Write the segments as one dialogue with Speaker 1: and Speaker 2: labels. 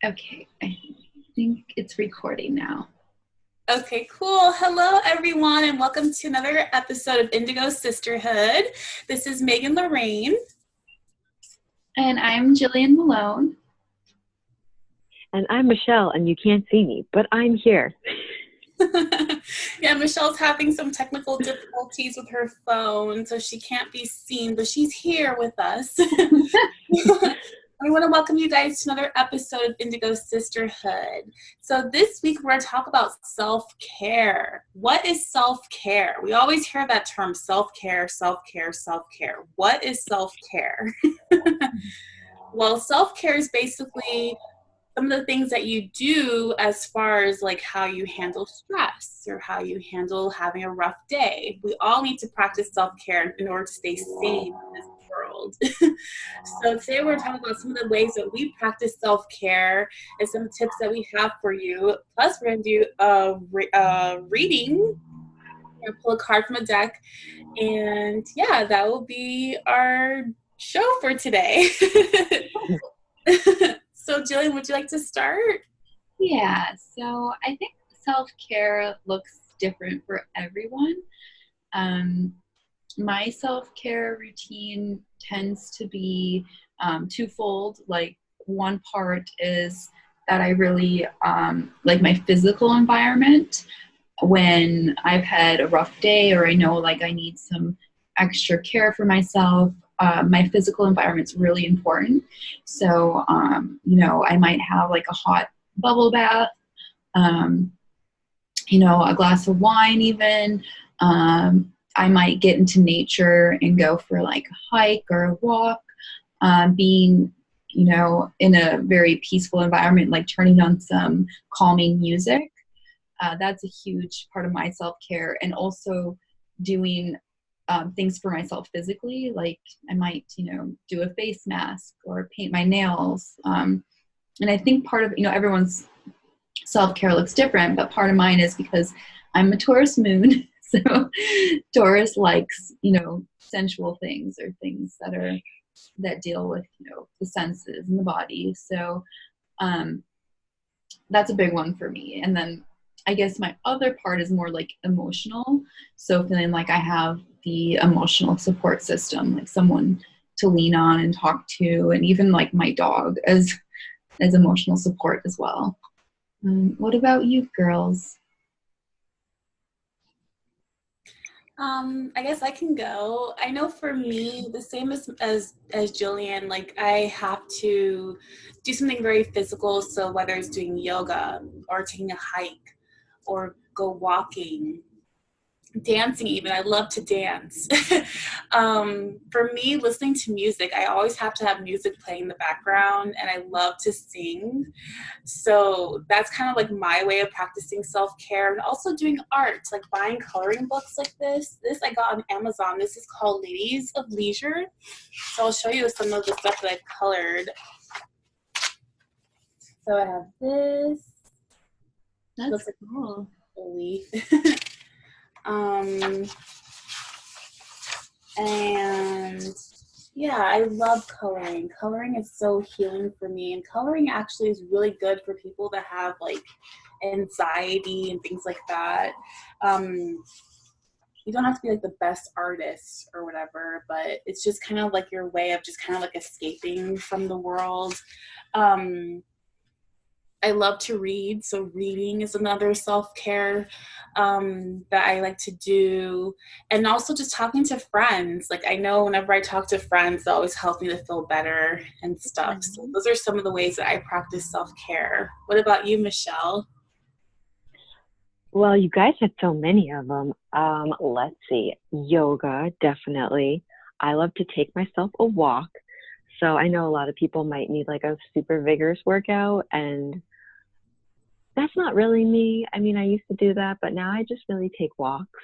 Speaker 1: Okay, I think it's recording now.
Speaker 2: Okay, cool. Hello, everyone, and welcome to another episode of Indigo Sisterhood. This is Megan Lorraine.
Speaker 1: And I'm Jillian Malone.
Speaker 3: And I'm Michelle, and you can't see me, but I'm here.
Speaker 2: Yeah, Michelle's having some technical difficulties with her phone, so she can't be seen, but she's here with us. We want to welcome you guys to another episode of Indigo Sisterhood. So this week we're going to talk about self-care. What is self-care? We always hear that term, self-care, self-care, self-care. What is self-care? Well, self-care is basically some of the things that you do as far as like how you handle stress or how you handle having a rough day. We all need to practice self-care in order to stay sane in this world. So today we're talking about some of the ways that we practice self-care and some tips that we have for you. Plus we're going to do a reading. We're going to pull a card from a deck. And yeah, that will be our show for today. So, Jillian, would you like to start?
Speaker 1: Yeah, so I think self-care looks different for everyone. My self-care routine tends to be twofold. Like, one part is that I really like my physical environment when I've had a rough day or I know like I need some extra care for myself. My physical environment's really important. So, I might have like a hot bubble bath, a glass of wine even. I might get into nature and go for like a hike or a walk, being, in a very peaceful environment, like turning on some calming music. That's a huge part of my self-care, and also doing things for myself physically. Like I might, do a face mask or paint my nails. And I think part of, everyone's self-care looks different, but part of mine is because I'm a Taurus moon. So Taurus likes, sensual things or things that deal with, the senses and the body. So that's a big one for me. And then I guess my other part is more like emotional. So feeling like I have the emotional support system, like someone to lean on and talk to, and even like my dog as emotional support as well. What about you girls?
Speaker 2: I guess I can go. I know for me, the same as Jillian, like I have to do something very physical. So whether it's doing yoga or taking a hike or go walking, dancing even, I love to dance. For me, listening to music, I always have to have music playing in the background, and I love to sing. So that's kind of like my way of practicing self-care, and also doing art, like buying coloring books like this I got on Amazon. This is called Ladies of Leisure. So I'll show you some of the stuff that I've colored. So I have this.
Speaker 1: That's
Speaker 2: Looks like
Speaker 1: cool.
Speaker 2: And yeah, I love coloring. Coloring is so healing for me, and coloring actually is really good for people that have like anxiety and things like that. You don't have to be like the best artist or whatever, but it's just kind of like your way of just kind of like escaping from the world. I love to read, so reading is another self-care that I like to do. And also just talking to friends. Like I know whenever I talk to friends, they always help me to feel better and stuff. So those are some of the ways that I practice self-care. What about you, Michelle?
Speaker 3: Well, you guys had so many of them. Let's see. Yoga, definitely. I love to take myself a walk. So I know a lot of people might need like a super vigorous workout, and that's not really me. I mean, I used to do that, but now I just really take walks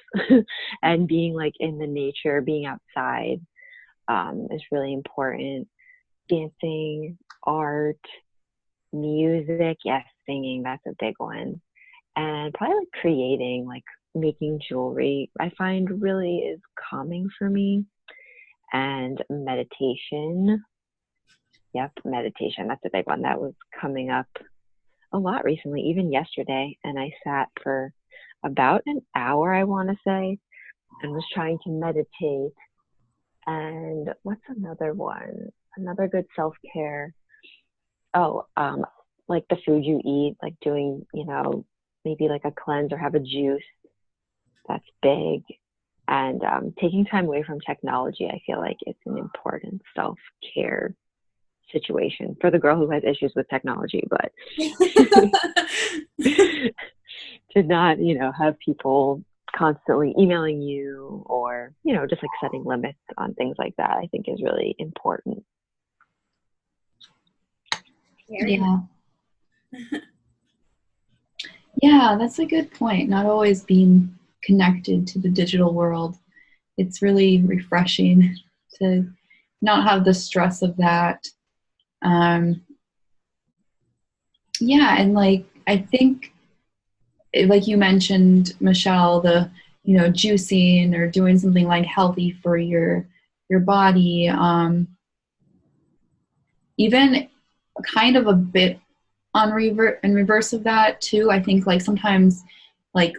Speaker 3: and being like in the nature, being outside, is really important. Dancing, art, music, yes, singing, that's a big one. And probably like creating, like making jewelry, I find really is calming for me. And meditation. Yep, meditation. That's a big one. That was coming up a lot recently, even yesterday, and I sat for about an hour, I want to say, and was trying to meditate. And what's another one? Another good self-care. Oh, like the food you eat, like doing, maybe like a cleanse or have a juice. That's big. And taking time away from technology, I feel like it's an important self-care situation for the girl who has issues with technology, but to not, have people constantly emailing you or, just like setting limits on things like that, I think is really important.
Speaker 1: Yeah. Yeah, that's a good point. Not always being connected to the digital world. It's really refreshing to not have the stress of that. Yeah, and like I think, like you mentioned, Michelle, the juicing or doing something like healthy for your body. Even kind of a bit in reverse of that too. I think like sometimes like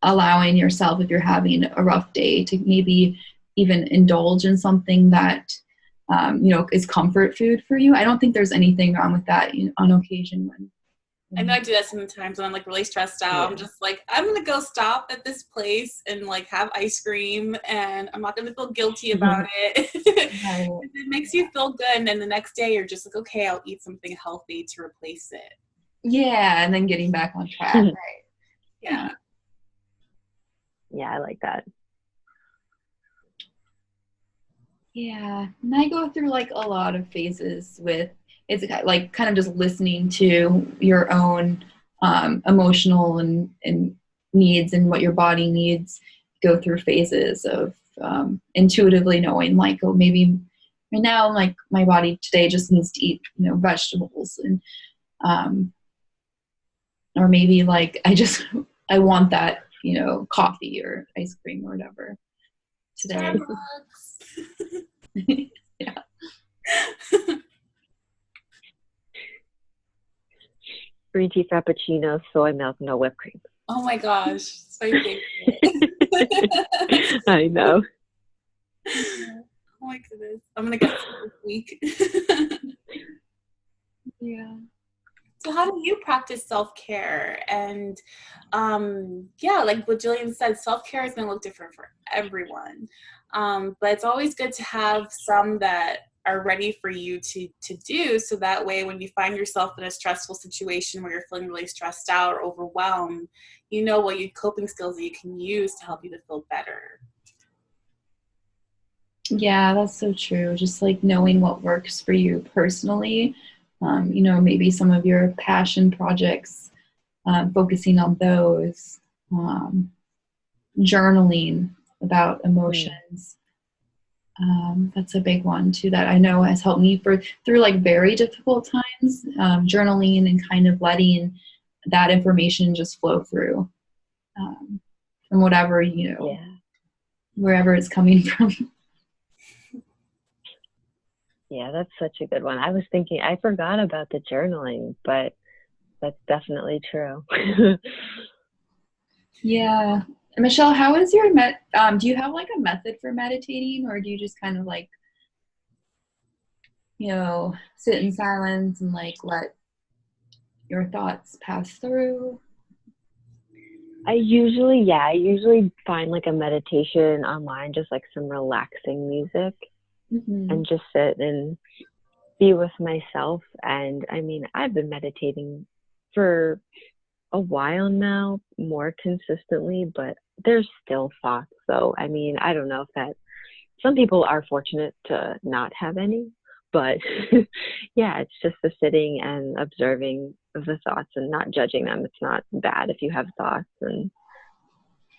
Speaker 1: allowing yourself, if you're having a rough day, to maybe even indulge in something that is comfort food for you. I don't think there's anything wrong with that on occasion.
Speaker 2: I know I do that sometimes when I'm like really stressed out. Yeah. I'm just like, I'm going to go stop at this place and like have ice cream, and I'm not going to feel guilty about it. Right. It makes you feel good. And then the next day you're just like, okay, I'll eat something healthy to replace it.
Speaker 1: Yeah. And then getting back on track. Right.
Speaker 2: Yeah.
Speaker 3: Yeah, I like that.
Speaker 1: Yeah. And I go through like a lot of phases with, it's like kind of just listening to your own emotional and needs and what your body needs. Go through phases of intuitively knowing like, oh, maybe right now like my body today just needs to eat vegetables, and or maybe like I want that coffee or ice cream or whatever today. Yeah.
Speaker 3: Green tea frappuccino, soy milk, no whipped cream.
Speaker 2: Oh my gosh, so favorite.
Speaker 3: I know.
Speaker 2: Oh my goodness, I'm gonna get some this week.
Speaker 1: Yeah.
Speaker 2: So how do you practice self-care? And like what Jillian said, self-care is going to look different for everyone. But it's always good to have some that are ready for you to do, so that way when you find yourself in a stressful situation where you're feeling really stressed out or overwhelmed, you know what your coping skills that you can use to help you to feel better.
Speaker 1: Yeah, that's so true. Just like knowing what works for you personally. Maybe some of your passion projects, focusing on those, journaling about emotions. That's a big one too that I know has helped me through like very difficult times, journaling and kind of letting that information just flow through from whatever, wherever it's coming from.
Speaker 3: Yeah, that's such a good one. I was thinking, I forgot about the journaling, but that's definitely true.
Speaker 1: Yeah. Michelle, how is your do you have like a method for meditating, or do you just kind of like, sit in silence and like let your thoughts pass through?
Speaker 3: I usually find like a meditation online, just like some relaxing music. Mm-hmm. And just sit and be with myself. And I mean, I've been meditating for a while now, more consistently, but there's still thoughts. So, I mean, I don't know if that, some people are fortunate to not have any, but yeah, it's just the sitting and observing of the thoughts and not judging them. It's not bad if you have thoughts, and,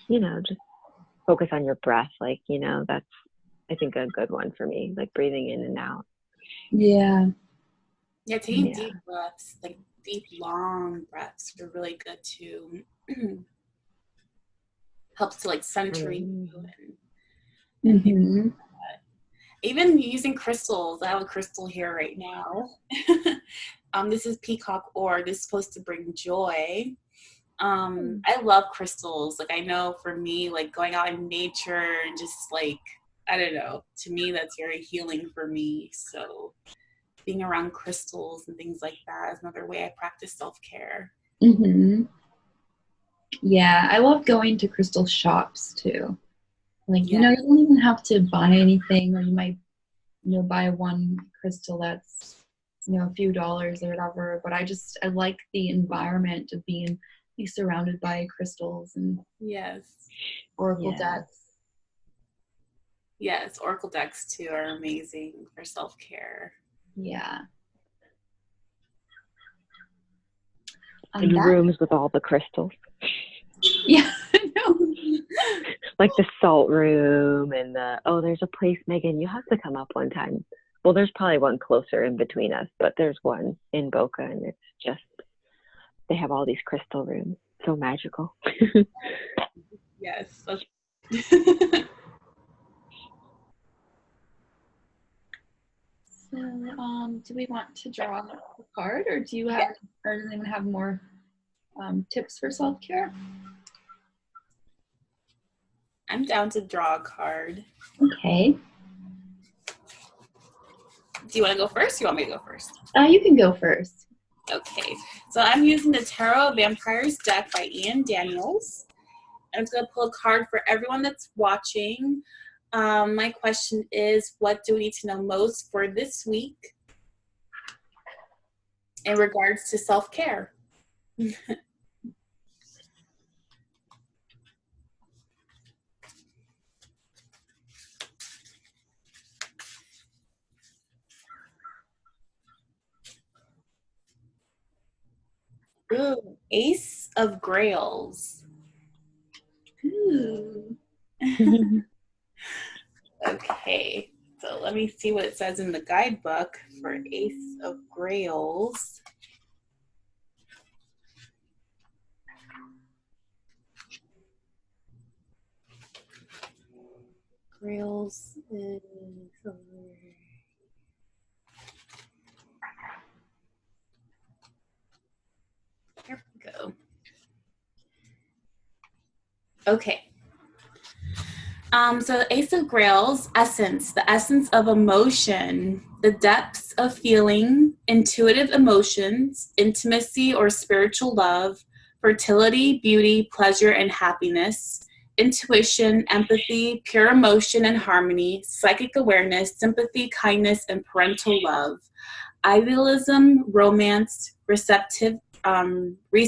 Speaker 3: just focus on your breath. Like, that's, I think, a good one for me, like breathing in and out.
Speaker 1: Yeah.
Speaker 2: Yeah, taking deep breaths, like deep, long breaths are really good too. Helps to like center you. Even using crystals. I have a crystal here right now. This is peacock ore. This is supposed to bring joy. I love crystals. Like, I know for me, like going out in nature and just like, I don't know, to me, that's very healing for me. So being around crystals and things like that is another way I practice self-care.
Speaker 1: Mm-hmm. Yeah, I love going to crystal shops too. Like, you know, you don't even have to buy anything, or you might, you know, buy one crystal that's, you know, a few dollars or whatever. But I like the environment of being surrounded by crystals and oracle decks.
Speaker 2: Yes, oracle decks too are amazing for self-care.
Speaker 1: Yeah.
Speaker 3: In rooms with all the crystals.
Speaker 1: Yeah.
Speaker 3: Like the salt room and there's a place, Megan, you have to come up one time. Well, there's probably one closer in between us, but there's one in Boca, and it's just, they have all these crystal rooms. So magical.
Speaker 2: Yes.
Speaker 1: So, do we want to draw a card, or do you have, or does anyone have more tips for self-care?
Speaker 2: I'm down to draw a card.
Speaker 1: Okay.
Speaker 2: Do you want to go first? Or you want me to go first?
Speaker 1: You can go first.
Speaker 2: Okay. So I'm using the Tarot Vampires deck by Ian Daniels. I'm just going to pull a card for everyone that's watching. My question is, what do we need to know most for this week in regards to self-care? Ooh, Ace of Grails.
Speaker 1: Ooh.
Speaker 2: Okay, so let me see what it says in the guidebook for Ace of Grails. Grails is over. Here we go. Okay. So the Ace of Grails, essence, the essence of emotion, the depths of feeling, intuitive emotions, intimacy or spiritual love, fertility, beauty, pleasure, and happiness, intuition, empathy, pure emotion and harmony, psychic awareness, sympathy, kindness, and parental love, idealism, romance, receptive, is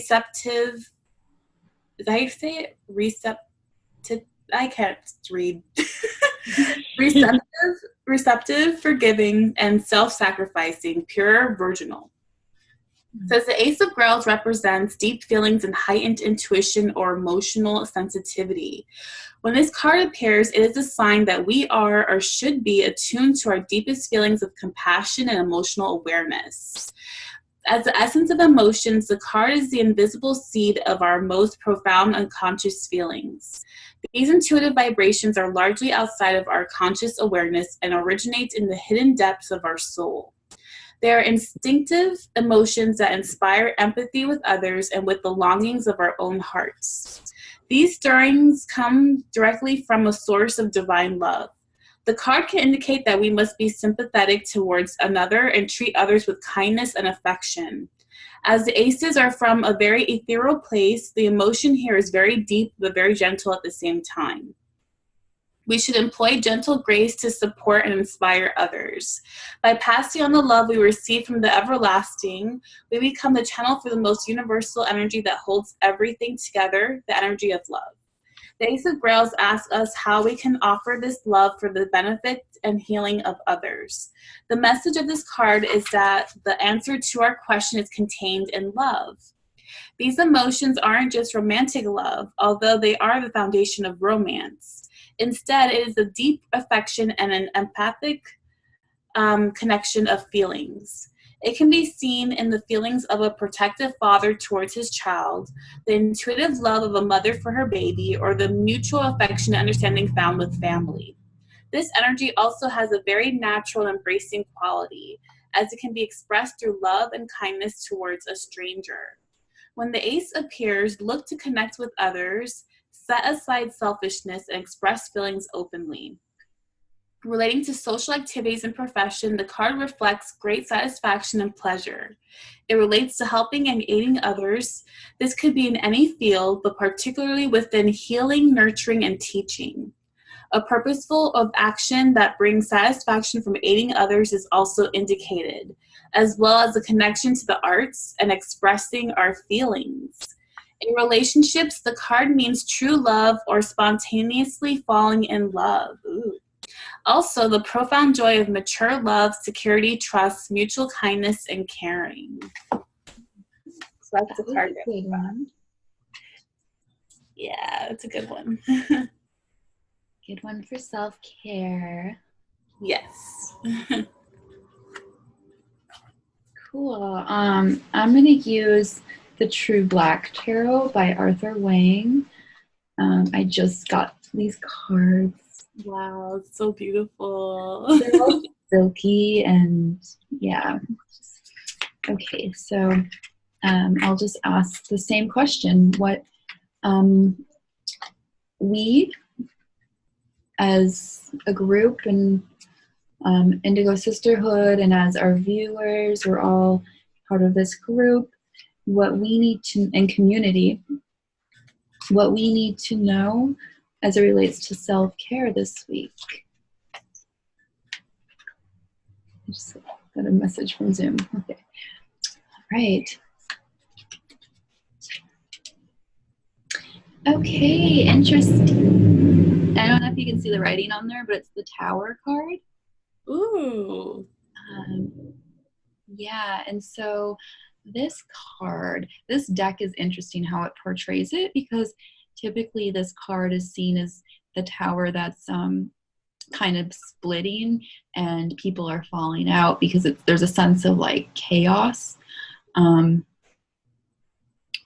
Speaker 2: that how you say it? Receptive, I can't read. receptive, forgiving, and self-sacrificing, pure, virginal. Says the Ace of Grails represents deep feelings and heightened intuition or emotional sensitivity. When this card appears, it is a sign that we are or should be attuned to our deepest feelings of compassion and emotional awareness. As the essence of emotions, the card is the invisible seed of our most profound unconscious feelings. These intuitive vibrations are largely outside of our conscious awareness and originate in the hidden depths of our soul. They are instinctive emotions that inspire empathy with others and with the longings of our own hearts. These stirrings come directly from a source of divine love. The card can indicate that we must be sympathetic towards another and treat others with kindness and affection. As the aces are from a very ethereal place, the emotion here is very deep but very gentle at the same time. We should employ gentle grace to support and inspire others. By passing on the love we receive from the everlasting, we become the channel for the most universal energy that holds everything together, the energy of love. The Ace of Grails asks us how we can offer this love for the benefit and healing of others. The message of this card is that the answer to our question is contained in love. These emotions aren't just romantic love, although they are the foundation of romance. Instead, it is a deep affection and an empathic connection of feelings. It can be seen in the feelings of a protective father towards his child, the intuitive love of a mother for her baby, or the mutual affection and understanding found with family. This energy also has a very natural and embracing quality. as it can be expressed through love and kindness towards a stranger. When the ace appears, look to connect with others, set aside selfishness, and express feelings openly. Relating to social activities and profession, the card reflects great satisfaction and pleasure. It relates to helping and aiding others. This could be in any field, but particularly within healing, nurturing, and teaching. A purposeful of action that brings satisfaction from aiding others is also indicated, as well as a connection to the arts and expressing our feelings. In relationships, the card means true love or spontaneously falling in love. Ooh. Also, the profound joy of mature love, security, trust, mutual kindness, and caring. So that's the card.
Speaker 1: A good one.
Speaker 2: Yeah, it's a good one.
Speaker 1: Good one for self-care.
Speaker 2: Yes.
Speaker 1: Cool. I'm going to use the True Black Tarot by Arthur Wang. I just got these cards.
Speaker 2: Wow, it's so beautiful.
Speaker 1: They're all silky and yeah. Okay, so I'll just ask the same question. What we as a group and Indigo Sisterhood and as our viewers, we're all part of this group, what we need to, and community, what we need to know as it relates to self-care this week. I just got a message from Zoom. Okay. All right. Okay, interesting. I don't know if you can see the writing on there, but it's the Tower card.
Speaker 2: Ooh.
Speaker 1: Yeah, and so this card, this deck is interesting how it portrays it, because typically this card is seen as the tower that's kind of splitting and people are falling out because there's a sense of like chaos.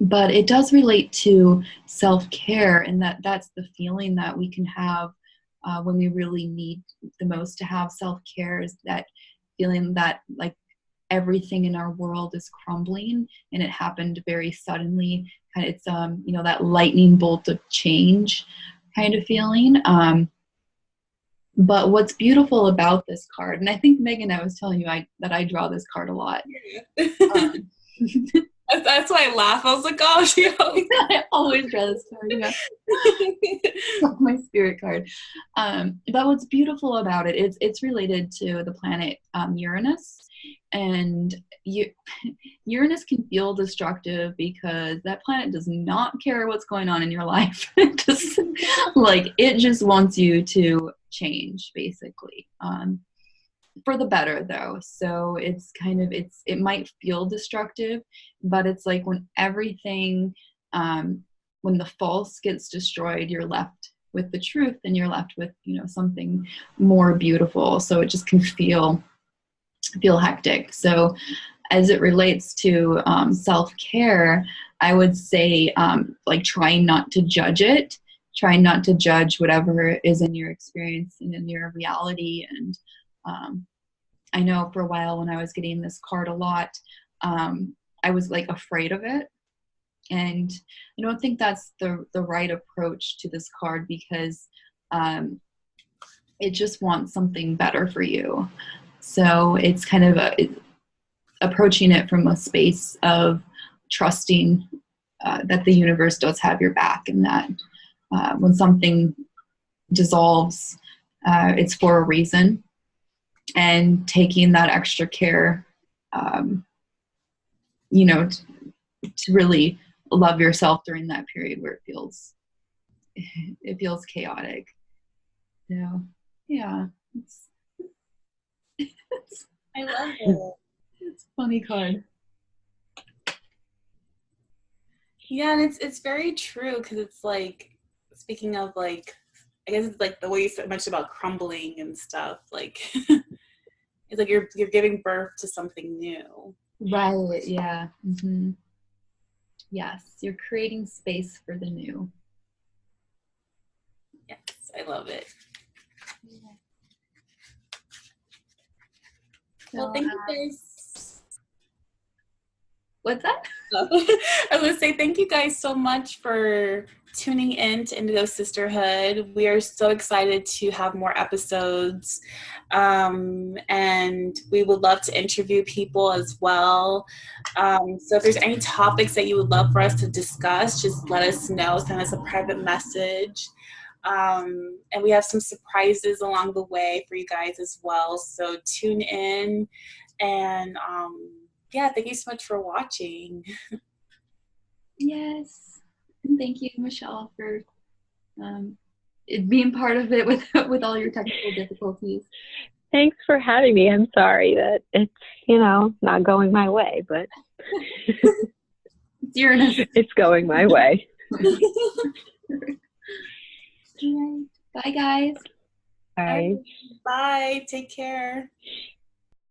Speaker 1: But it does relate to self-care, and that's the feeling that we can have when we really need the most to have self-care, is that feeling that like everything in our world is crumbling and it happened very suddenly. It's that lightning bolt of change kind of feeling. But what's beautiful about this card, and I think Megan, I was telling you that I draw this card a lot.
Speaker 2: That's why I laugh. I was like, oh, she always
Speaker 1: I always draw this card. Yeah. It's my spirit card. But what's beautiful about it, it's related to the planet Uranus. And Uranus can feel destructive because that planet does not care what's going on in your life. It just wants you to change, basically. For the better, though. So it's it might feel destructive, but it's like when everything, when the false gets destroyed, you're left with the truth, and you're left with something more beautiful. So it just can feel hectic. So as it relates to self-care, I would say trying not to judge it, trying not to judge whatever is in your experience and in your reality. And I know for a while when I was getting this card a lot, I was like afraid of it. And I don't think that's the right approach to this card, because it just wants something better for you. So it's kind of approaching it from a space of trusting that the universe does have your back, and that when something dissolves, it's for a reason, and taking that extra care, to really love yourself during that period where it feels chaotic. So, yeah.
Speaker 2: I love it.
Speaker 1: It's a funny card.
Speaker 2: Yeah, and it's very true, because it's like, speaking of like, I guess it's like the way you said much about crumbling and stuff, like it's like you're giving birth to something new.
Speaker 1: Right, yeah. Mm-hmm. Yes, you're creating space for the new.
Speaker 2: Yes, I love it. Well, thank you guys.
Speaker 1: What's that?
Speaker 2: I was going to say thank you guys so much for tuning in to Indigo Sisterhood. We are so excited to have more episodes, and we would love to interview people as well. So if there's any topics that you would love for us to discuss, just let us know. Send us a private message. And we have some surprises along the way for you guys as well. So tune in, and yeah, thank you so much for watching.
Speaker 1: Yes. And thank you, Michelle, for being part of it with all your technical difficulties.
Speaker 3: Thanks for having me. I'm sorry that it's, not going my way, but it's going my way.
Speaker 1: All right. Bye, guys.
Speaker 3: Bye.
Speaker 2: Bye. Take care.